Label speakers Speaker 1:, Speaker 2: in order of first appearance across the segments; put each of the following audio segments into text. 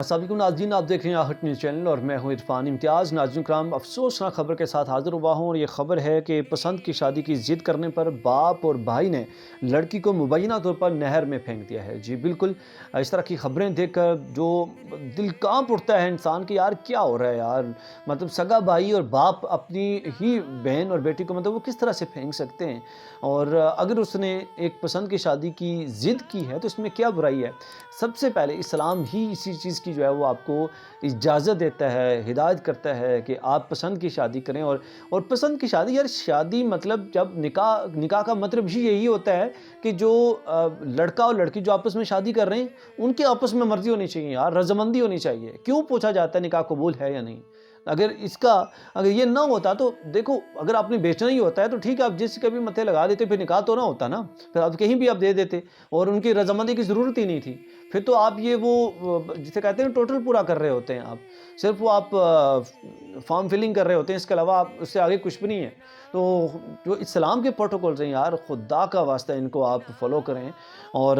Speaker 1: السلام علیکم ناظرین، آپ دیکھ رہے ہیں آہٹ نیوز چینل اور میں ہوں عرفان امتیاز۔ ناظرین کرام، افسوسناک خبر کے ساتھ حاضر ہوا ہوں، اور یہ خبر ہے کہ پسند کی شادی کی ضد کرنے پر باپ اور بھائی نے لڑکی کو مبینہ طور پر نہر میں پھینک دیا ہے۔ جی بالکل، اس طرح کی خبریں دیکھ کر جو دل کانپ اٹھتا ہے انسان کہ یار کیا ہو رہا ہے یار، مطلب سگا بھائی اور باپ اپنی ہی بہن اور بیٹی کو مطلب وہ کس طرح سے پھینک سکتے ہیں؟ اور اگر اس نے ایک پسند کی شادی کی ضد کی ہے تو اس میں کیا برائی ہے؟ سب سے پہلے اسلام ہی اسی چیز کی جو ہے وہ آپ کو اجازت دیتا ہے، ہدایت کرتا ہے کہ آپ پسند کی شادی کریں۔ اور پسند کی شادی، یار شادی مطلب جب نکاح کا مطلب ہی یہی ہوتا ہے کہ جو لڑکا اور لڑکی جو آپس میں شادی کر رہے ہیں ان کے آپس میں مرضی ہونی چاہیے یار، رضامندی ہونی چاہیے۔ کیوں پوچھا جاتا ہے نکاح قبول ہے یا نہیں؟ اگر یہ نہ ہوتا تو دیکھو، اگر آپ نے بیچنا ہی ہوتا ہے تو ٹھیک ہے، آپ جس کے بھی متھے لگا دیتے، پھر نکاح تو نہ ہوتا نا، پھر آپ کہیں بھی آپ دے دیتے اور ان کی رضامندی کی ضرورت ہی نہیں تھی۔ پھر تو آپ یہ وہ جسے کہتے ہیں ٹوٹل پورا کر رہے ہوتے ہیں، آپ صرف وہ آپ فارم فلنگ کر رہے ہوتے ہیں، اس کے علاوہ آپ اس سے آگے کچھ بھی نہیں ہے۔ تو جو اسلام کے پروٹوکولز ہیں یار، خدا کا واسطہ ان کو آپ فالو کریں۔ اور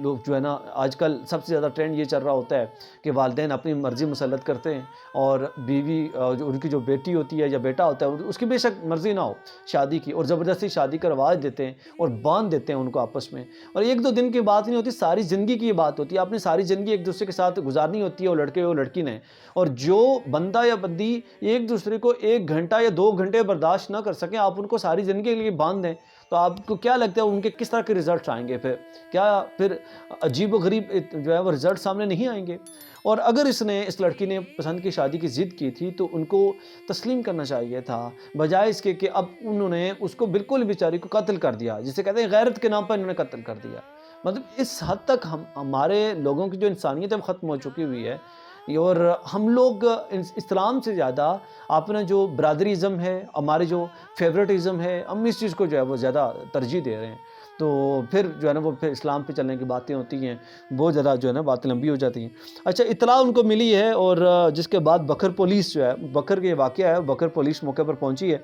Speaker 1: لوگ جو ہے نا، آج کل سب سے زیادہ ٹرینڈ یہ چل رہا ہوتا ہے کہ والدین اپنی مرضی مسلط کرتے ہیں، اور بیوی جو ان کی جو بیٹی ہوتی ہے یا بیٹا ہوتا ہے اس کی بے شک مرضی نہ ہو شادی کی، اور زبردستی شادی کا رواج دیتے ہیں اور باندھ دیتے ہیں ان کو آپس میں۔ اور ایک دو دن کی بات نہیں ہوتی، ساری زندگی کی یہ بات ہوتی ہے۔ آپ نے ساری زندگی ایک دوسرے کے ساتھ گزارنی ہوتی ہے، اور لڑکے اور لڑکی نے، اور جو بندہ یا بندی ایک دوسرے کو 1 گھنٹہ یا 2 گھنٹے برداشت نہ کر سکیں، آپ ان کو ساری زندگی کے لیے باندھ دیں، تو آپ کو کیا لگتا ہے ان کے کس طرح کے رزلٹس آئیں گے؟ پھر عجیب و غریب جو ہے وہ رزلٹ سامنے نہیں آئیں گے؟ اور اگر اس لڑکی نے پسند کی شادی کی ضد کی تھی تو ان کو تسلیم کرنا چاہیے تھا، بجائے اس کے کہ اب انہوں نے اس کو بالکل بیچاری کو قتل کر دیا، جسے کہتے ہیں غیرت کے نام پر انہوں نے قتل کر دیا۔ مطلب اس حد تک ہمارے لوگوں کی جو انسانیت ہے وہ ختم ہو چکی ہوئی ہے۔ اور ہم لوگ اسلام سے زیادہ اپنا جو برادریزم ہے، ہمارے جو فیورٹزم ہے، ہم اس چیز کو جو ہے وہ زیادہ ترجیح دے رہے ہیں۔ تو پھر جو ہے نا وہ پھر اسلام پہ چلنے کی باتیں ہوتی ہیں، بہت زیادہ جو ہے نا باتیں لمبی ہو جاتی ہیں۔ اچھا، اطلاع ان کو ملی ہے، اور جس کے بعد بکر پولیس جو ہے، بکر کے یہ واقعہ ہے، بکر پولیس موقع پر پہنچی ہے،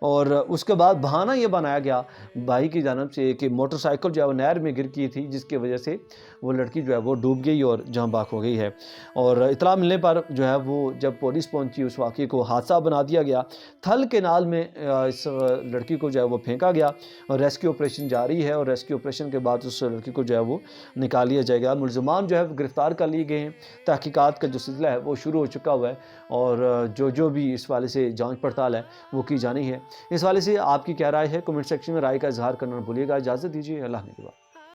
Speaker 1: اور اس کے بعد بہانہ یہ بنایا گیا بھائی کی جانب سے کہ موٹر سائیکل جو ہے وہ نہر میں گر کی تھی، جس کی وجہ سے وہ لڑکی جو ہے وہ ڈوب گئی اور جہاں باک ہو گئی ہے۔ اور اطلاع ملنے پر جو ہے وہ جب پولیس پہنچی، اس واقعے کو حادثہ بنا دیا گیا۔ تھل کے نال میں اس لڑکی کو جو ہے وہ پھینکا گیا، اور ریسکیو آپریشن جاری ہے، اور ریسکیو آپریشن کے بعد اس لڑکی کو جو ہے وہ نکال لیا جائے گا۔ ملزمان جو ہے گرفتار کر لیے گئے ہیں، تحقیقات کا جو سلسلہ ہے وہ شروع ہو چکا ہوا ہے، اور جو بھی اس والے سے جانچ پڑتال ہے وہ کی جانی ہے۔ اس والے سے آپ کی کیا رائے ہے؟ کمنٹ سیکشن میں رائے کا اظہار کرنا نہ بھولیے گا۔ اجازت دیجیے، اللہ نے